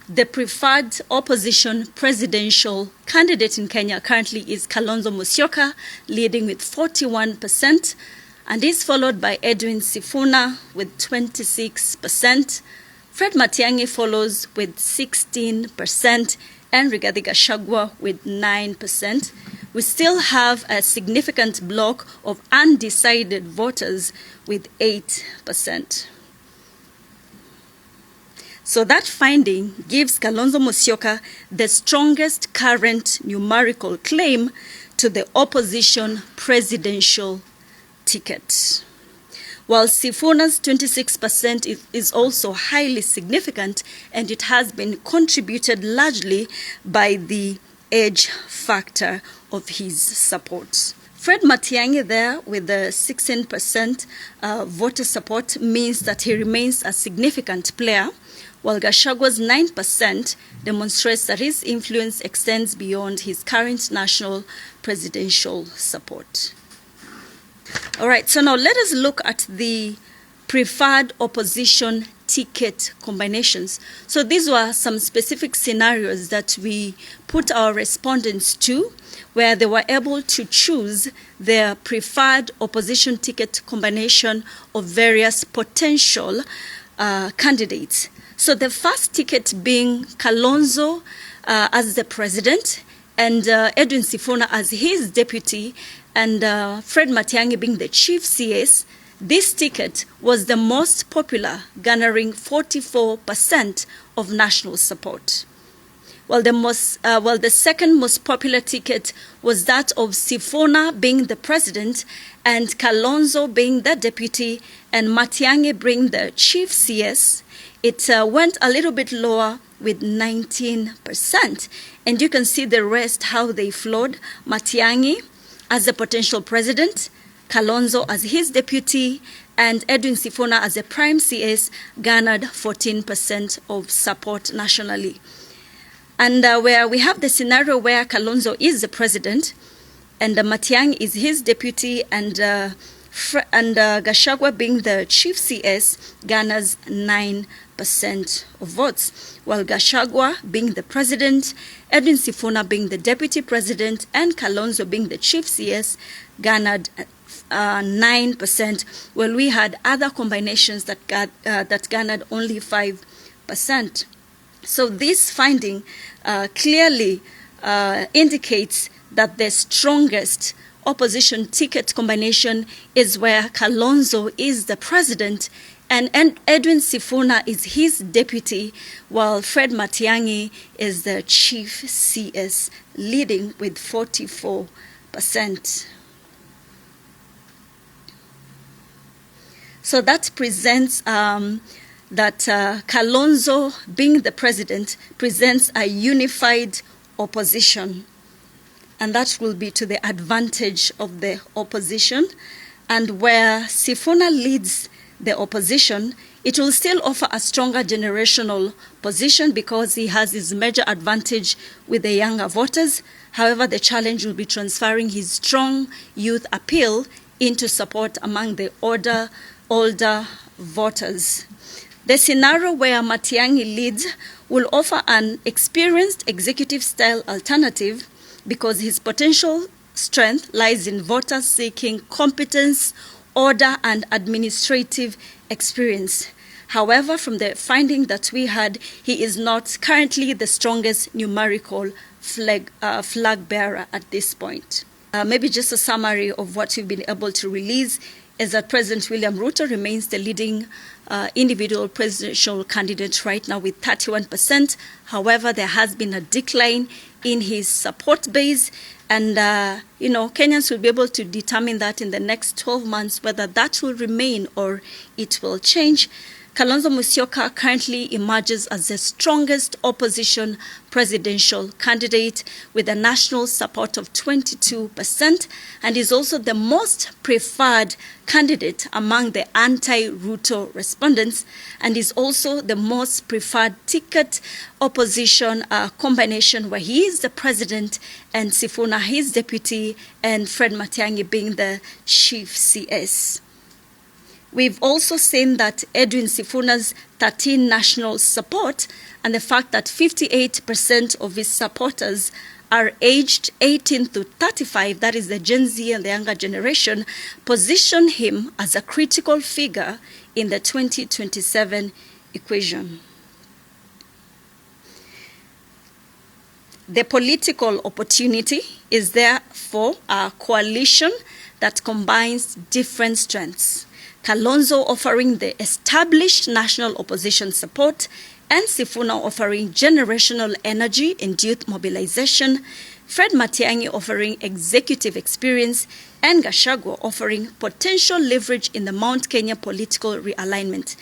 The preferred opposition presidential candidate in Kenya currently is Kalonzo-Sifuna, leading with 41%, and is followed by Edwin Sifuna with 26%. Fred Matiang'i follows with 16%, and Rigathi Gachagua with 9%. We still have a significant block of undecided voters with 8%. So that finding gives Kalonzo-Musyoka the strongest current numerical claim to the opposition presidential ticket. While Sifuna's 26% is also highly significant, and it has been contributed largely by the age factor of his support. Fred Matiang'i there with the 16% voter support means that he remains a significant player, while Gachagua's 9% demonstrates that his influence extends beyond his current national presidential support. All right, so now let us look at the preferred opposition ticket combinations. So these were some specific scenarios that we put our respondents to, where they were able to choose their preferred opposition ticket combination of various potential candidates. So the first ticket being Kalonzo as the president, and Edwin Sifuna as his deputy, and Fred Matiang'i being the chief CS. This ticket was the most popular, garnering 44% of national support. While the second most popular ticket was that of Sifuna being the president, and Kalonzo being the deputy, and Matiang'i being the chief CS, it went a little bit lower with 19%. And you can see the rest, how they flowed. Matiang'i as the potential president, Kalonzo as his deputy, and Edwin Sifuna as a prime CS garnered 14% of support nationally. And where we have the scenario where Kalonzo is the president, and Matiang'i is his deputy, and Gachagua being the chief CS garners 9% of votes, while Gachagua being the president, Edwin Sifuna being the deputy president, and Kalonzo being the chief CS garnered 9%, while we had other combinations that garnered only 5%. So this finding clearly indicates that the strongest opposition ticket combination is where Kalonzo is the president and Edwin Sifuna is his deputy, while Fred Matiang'i is the chief CS, leading with 44%. So that presents that Kalonzo, being the president, presents a unified opposition. And that will be to the advantage of the opposition. And where Sifuna leads the opposition, it will still offer a stronger generational position because he has his major advantage with the younger voters. However, the challenge will be transferring his strong youth appeal into support among the older voters. The scenario where Matiang'i leads will offer an experienced executive-style alternative because his potential strength lies in voters seeking competence, order, and administrative experience. However, from the finding that we had, he is not currently the strongest numerical flag bearer at this point. Maybe just a summary of what we've been able to release is that President William Ruto remains the leading individual presidential candidate right now with 31%. However, there has been a decline in his support base, and Kenyans will be able to determine that in the next 12 months whether that will remain or it will change. Kalonzo-Musyoka currently emerges as the strongest opposition presidential candidate with a national support of 22% and is also the most preferred candidate among the anti-Ruto respondents and is also the most preferred ticket opposition combination where he is the president and Sifuna his deputy and Fred Matiang'i being the chief CS. We've also seen that Edwin Sifuna's 13 national support and the fact that 58% of his supporters are aged 18 to 35, that is the Gen Z and the younger generation, position him as a critical figure in the 2027 equation. The political opportunity is there for a coalition that combines different strengths. Kalonzo offering the established national opposition support, and Sifuna offering generational energy and youth mobilization, Fred Matiang'i offering executive experience, and Gachagua offering potential leverage in the Mount Kenya political realignment.